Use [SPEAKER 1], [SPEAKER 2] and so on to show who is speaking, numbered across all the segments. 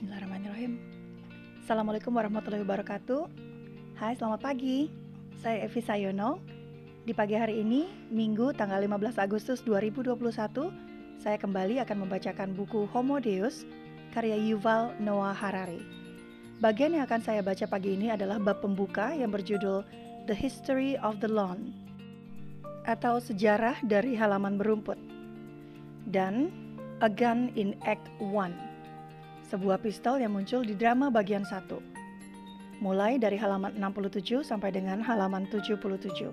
[SPEAKER 1] Bismillahirrahmanirrahim. Assalamualaikum warahmatullahi wabarakatuh. Hai, selamat pagi. Saya Evi Sayono. Di pagi hari ini, Minggu tanggal 15 Agustus 2021, saya kembali akan membacakan buku Homo Deus karya Yuval Noah Harari. Bagian yang akan saya baca pagi ini adalah bab pembuka yang berjudul The History of the Lawn, atau sejarah dari halaman berumput, dan A Gun in Act 1, sebuah pistol yang muncul di drama bagian 1, mulai dari halaman 67 sampai dengan halaman 77.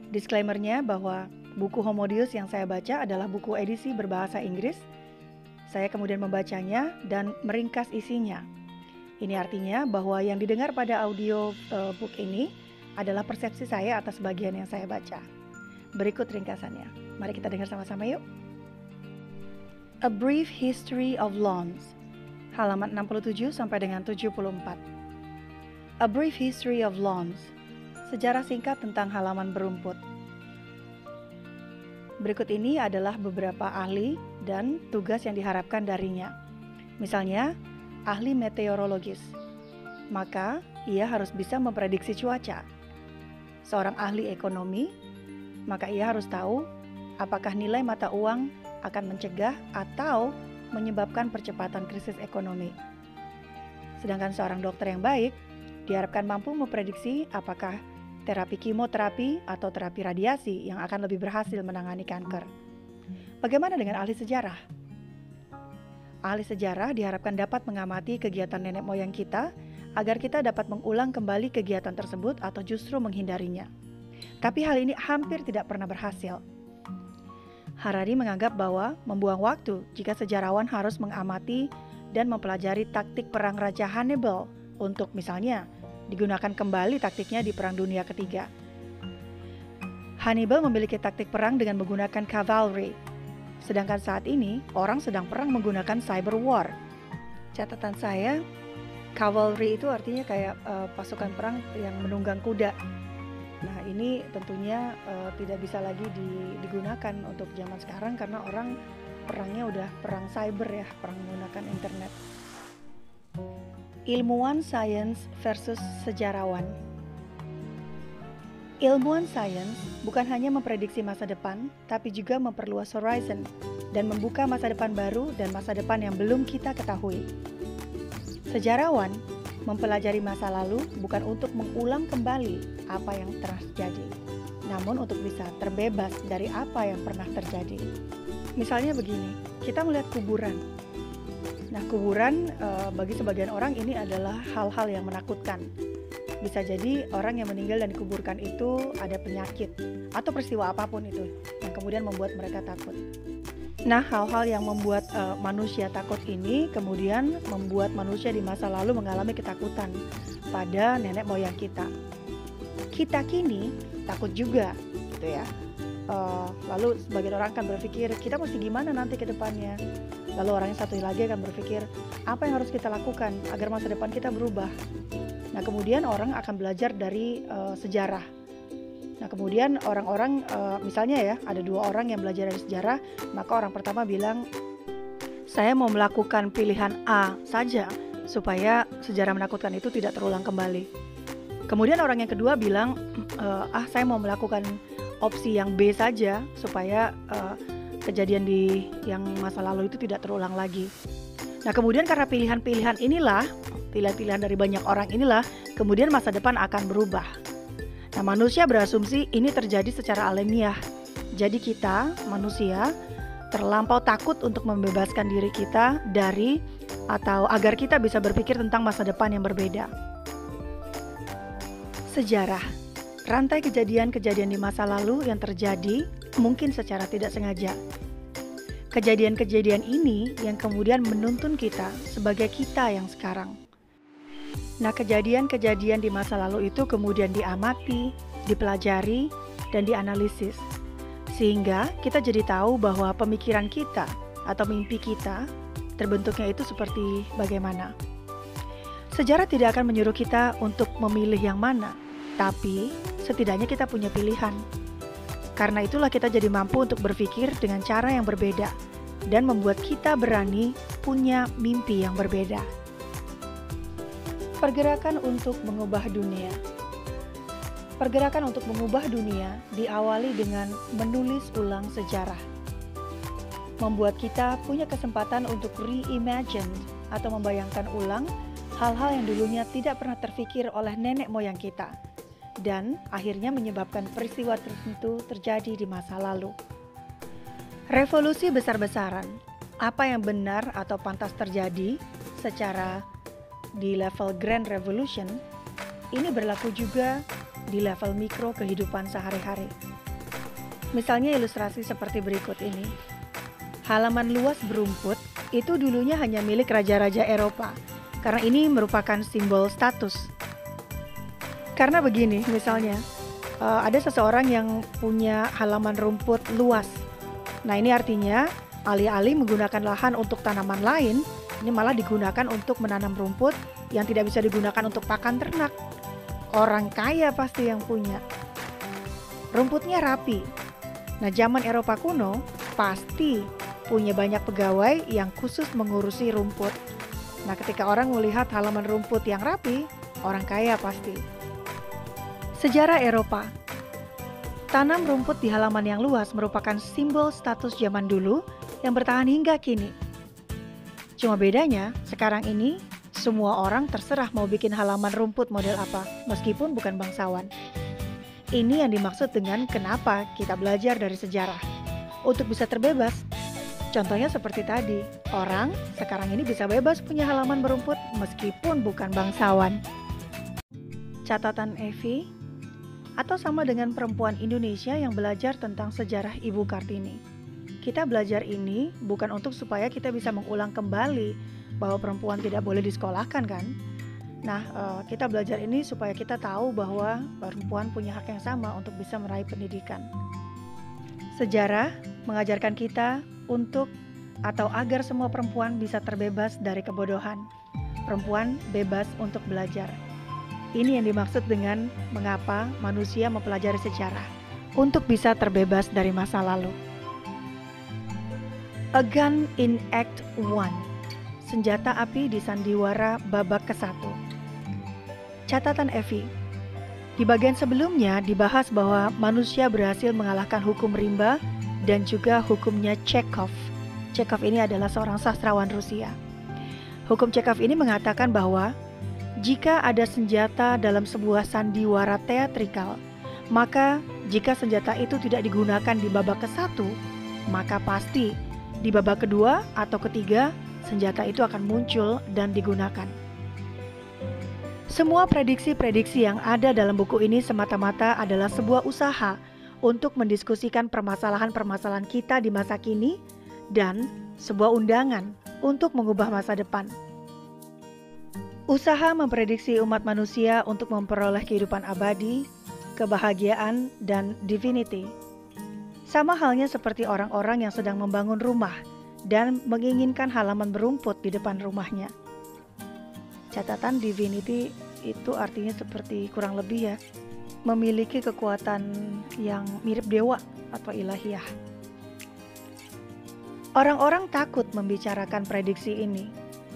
[SPEAKER 1] Disclaimer-nya bahwa buku Homo Deus yang saya baca adalah buku edisi berbahasa Inggris. Saya kemudian membacanya dan meringkas isinya. Ini artinya bahwa yang didengar pada audio book ini adalah persepsi saya atas bagian yang saya baca. Berikut ringkasannya. Mari kita dengar sama-sama yuk. A Brief History of Lawns, halaman 67 sampai dengan 74. A Brief History of Lawns, sejarah singkat tentang halaman berumput. Berikut ini adalah beberapa ahli dan tugas yang diharapkan darinya. Misalnya, ahli meteorologis, maka ia harus bisa memprediksi cuaca. Seorang ahli ekonomi, maka ia harus tahu apakah nilai mata uang akan mencegah atau menyebabkan percepatan krisis ekonomi. Sedangkan seorang dokter yang baik diharapkan mampu memprediksi apakah terapi kemoterapi atau terapi radiasi yang akan lebih berhasil menangani kanker. Bagaimana dengan ahli sejarah? Ahli sejarah diharapkan dapat mengamati kegiatan nenek moyang kita agar kita dapat mengulang kembali kegiatan tersebut atau justru menghindarinya. Tapi hal ini hampir tidak pernah berhasil. Harari menganggap bahwa membuang waktu jika sejarawan harus mengamati dan mempelajari taktik perang Raja Hannibal untuk misalnya digunakan kembali taktiknya di Perang Dunia Ketiga. Hannibal memiliki taktik perang dengan menggunakan cavalry, sedangkan saat ini orang sedang perang menggunakan cyber war. Catatan saya, cavalry itu artinya kayak pasukan perang yang menunggang kuda. Nah, ini tentunya tidak bisa lagi digunakan untuk zaman sekarang karena orang perangnya udah perang cyber ya, perang menggunakan internet. Ilmuwan sains versus sejarawan. Ilmuwan sains bukan hanya memprediksi masa depan, tapi juga memperluas horizon dan membuka masa depan baru dan masa depan yang belum kita ketahui. Sejarawan mempelajari masa lalu bukan untuk mengulang kembali apa yang telah terjadi, namun untuk bisa terbebas dari apa yang pernah terjadi. Misalnya begini, kita melihat kuburan. Nah, kuburan bagi sebagian orang ini adalah hal-hal yang menakutkan. Bisa jadi orang yang meninggal dan dikuburkan itu ada penyakit atau peristiwa apapun itu yang kemudian membuat mereka takut. Nah, hal-hal yang membuat manusia takut ini kemudian membuat manusia di masa lalu mengalami ketakutan pada nenek moyang kita. Kita kini takut juga, gitu ya. Lalu sebagian orang akan berpikir, kita mesti gimana nanti ke depannya? Lalu orang yang satu lagi akan berpikir, apa yang harus kita lakukan agar masa depan kita berubah? Nah, kemudian orang akan belajar dari sejarah. Nah, kemudian orang-orang, misalnya ya, ada dua orang yang belajar dari sejarah, maka orang pertama bilang, saya mau melakukan pilihan A saja, supaya sejarah menakutkan itu tidak terulang kembali. Kemudian orang yang kedua bilang, saya mau melakukan opsi yang B saja, supaya kejadian di yang masa lalu itu tidak terulang lagi. Nah, kemudian karena pilihan-pilihan inilah, pilihan-pilihan dari banyak orang inilah, kemudian masa depan akan berubah. Nah, manusia berasumsi ini terjadi secara alamiah. Jadi kita, manusia, terlampau takut untuk membebaskan diri kita dari atau agar kita bisa berpikir tentang masa depan yang berbeda. Sejarah, rantai kejadian-kejadian di masa lalu yang terjadi mungkin secara tidak sengaja. Kejadian-kejadian ini yang kemudian menuntun kita sebagai kita yang sekarang. Nah, kejadian-kejadian di masa lalu itu kemudian diamati, dipelajari, dan dianalisis. Sehingga kita jadi tahu bahwa pemikiran kita atau mimpi kita terbentuknya itu seperti bagaimana. Sejarah tidak akan menyuruh kita untuk memilih yang mana, tapi setidaknya kita punya pilihan. Karena itulah kita jadi mampu untuk berpikir dengan cara yang berbeda, dan membuat kita berani punya mimpi yang berbeda. Pergerakan untuk mengubah dunia. Pergerakan untuk mengubah dunia diawali dengan menulis ulang sejarah. Membuat kita punya kesempatan untuk reimagine atau membayangkan ulang hal-hal yang dulunya tidak pernah terfikir oleh nenek moyang kita, dan akhirnya menyebabkan peristiwa tertentu terjadi di masa lalu. Revolusi besar-besaran, apa yang benar atau pantas terjadi secara di level Grand Revolution, ini berlaku juga di level mikro kehidupan sehari-hari. Misalnya ilustrasi seperti berikut ini. Halaman luas berumput itu dulunya hanya milik raja-raja Eropa, karena ini merupakan simbol status. Karena begini, misalnya, ada seseorang yang punya halaman rumput luas. Nah, ini artinya alih-alih menggunakan lahan untuk tanaman lain, ini malah digunakan untuk menanam rumput yang tidak bisa digunakan untuk pakan ternak. Orang kaya pasti yang punya. Rumputnya rapi. Nah, zaman Eropa kuno pasti punya banyak pegawai yang khusus mengurusi rumput. Nah, ketika orang melihat halaman rumput yang rapi, orang kaya pasti. Sejarah Eropa. Tanam rumput di halaman yang luas merupakan simbol status zaman dulu yang bertahan hingga kini. Cuma bedanya, sekarang ini semua orang terserah mau bikin halaman rumput model apa, meskipun bukan bangsawan. Ini yang dimaksud dengan kenapa kita belajar dari sejarah. Untuk bisa terbebas. Contohnya seperti tadi, orang sekarang ini bisa bebas punya halaman berumput meskipun bukan bangsawan. Catatan Evi, atau sama dengan perempuan Indonesia yang belajar tentang sejarah Ibu Kartini. Kita belajar ini bukan untuk supaya kita bisa mengulang kembali bahwa perempuan tidak boleh disekolahkan kan. Nah, kita belajar ini supaya kita tahu bahwa perempuan punya hak yang sama untuk bisa meraih pendidikan. Sejarah mengajarkan kita untuk atau agar semua perempuan bisa terbebas dari kebodohan. Perempuan bebas untuk belajar. Ini yang dimaksud dengan mengapa manusia mempelajari sejarah, untuk bisa terbebas dari masa lalu. A Gun in Act 1. Senjata api di sandiwara babak ke-1. Catatan Evi. Di bagian sebelumnya dibahas bahwa manusia berhasil mengalahkan hukum rimba dan juga hukumnya Chekhov. Chekhov ini adalah seorang sastrawan Rusia. Hukum Chekhov ini mengatakan bahwa jika ada senjata dalam sebuah sandiwara teatrikal, maka jika senjata itu tidak digunakan di babak ke-1, maka pasti di babak kedua atau ketiga senjata itu akan muncul dan digunakan. Semua prediksi-prediksi yang ada dalam buku ini semata-mata adalah sebuah usaha untuk mendiskusikan permasalahan-permasalahan kita di masa kini dan sebuah undangan untuk mengubah masa depan. Usaha memprediksi umat manusia untuk memperoleh kehidupan abadi, kebahagiaan, dan divinity. Sama halnya seperti orang-orang yang sedang membangun rumah dan menginginkan halaman berumput di depan rumahnya. Catatan divinity itu artinya seperti kurang lebih ya, memiliki kekuatan yang mirip dewa atau ilahiyah. Orang-orang takut membicarakan prediksi ini.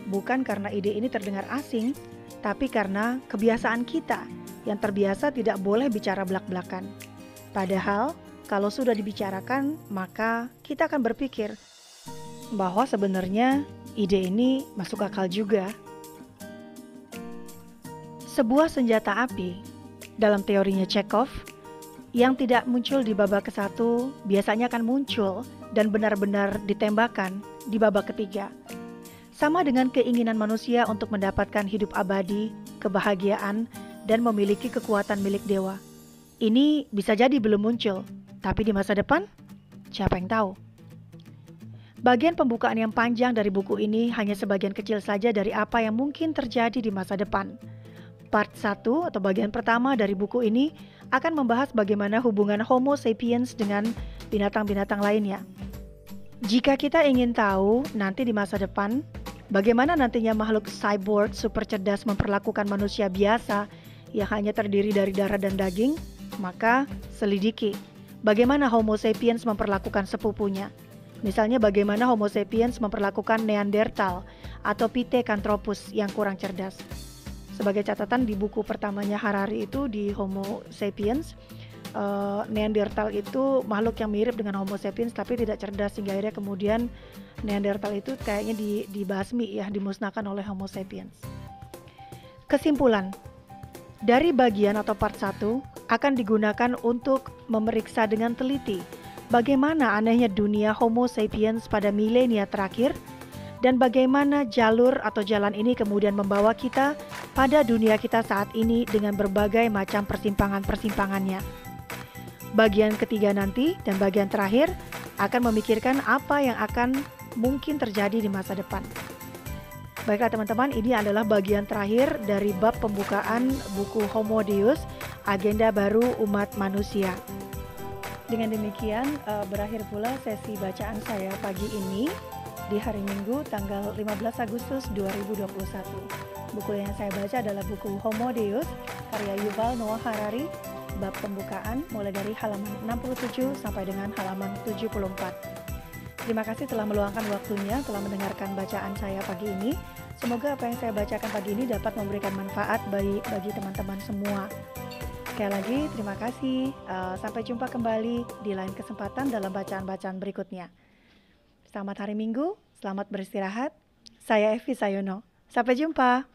[SPEAKER 1] Bukan karena ide ini terdengar asing, tapi karena kebiasaan kita yang terbiasa tidak boleh bicara belak-belakan. Padahal, kalau sudah dibicarakan, maka kita akan berpikir bahwa sebenarnya ide ini masuk akal juga. Sebuah senjata api, dalam teorinya Chekhov, yang tidak muncul di babak ke-1 biasanya akan muncul dan benar-benar ditembakkan di babak ketiga. Sama dengan keinginan manusia untuk mendapatkan hidup abadi, kebahagiaan, dan memiliki kekuatan milik dewa. Ini bisa jadi belum muncul, tapi di masa depan, siapa yang tahu? Bagian pembukaan yang panjang dari buku ini hanya sebagian kecil saja dari apa yang mungkin terjadi di masa depan. Part 1 atau bagian pertama dari buku ini akan membahas bagaimana hubungan Homo sapiens dengan binatang-binatang lainnya. Jika kita ingin tahu nanti di masa depan, bagaimana nantinya makhluk cyborg super cerdas memperlakukan manusia biasa yang hanya terdiri dari darah dan daging, maka selidiki bagaimana Homo sapiens memperlakukan sepupunya. Misalnya bagaimana Homo sapiens memperlakukan Neanderthal atau Pithecanthropus yang kurang cerdas. Sebagai catatan di buku pertamanya Harari itu di Homo sapiens, Neanderthal itu makhluk yang mirip dengan Homo sapiens tapi tidak cerdas, sehingga akhirnya kemudian Neanderthal itu kayaknya dibasmi ya, dimusnahkan oleh Homo sapiens. Kesimpulan, dari bagian atau part 1 akan digunakan untuk memeriksa dengan teliti bagaimana anehnya dunia Homo sapiens pada milenia terakhir dan bagaimana jalur atau jalan ini kemudian membawa kita pada dunia kita saat ini dengan berbagai macam persimpangan-persimpangannya. Bagian ketiga nanti dan bagian terakhir akan memikirkan apa yang akan mungkin terjadi di masa depan. Baiklah teman-teman, ini adalah bagian terakhir dari bab pembukaan buku Homo Deus, Agenda Baru Umat Manusia. Dengan demikian berakhir pula sesi bacaan saya pagi ini di hari Minggu tanggal 15 Agustus 2021. Buku yang saya baca adalah buku Homo Deus karya Yuval Noah Harari, bab pembukaan mulai dari halaman 67 sampai dengan halaman 74. Terima kasih telah meluangkan waktunya, telah mendengarkan bacaan saya pagi ini. Semoga apa yang saya bacakan pagi ini dapat memberikan manfaat bagi teman-teman semua. Sekali lagi, terima kasih. Sampai jumpa kembali di lain kesempatan dalam bacaan-bacaan berikutnya. Selamat hari Minggu, selamat beristirahat. Saya Evi Sayono. Sampai jumpa.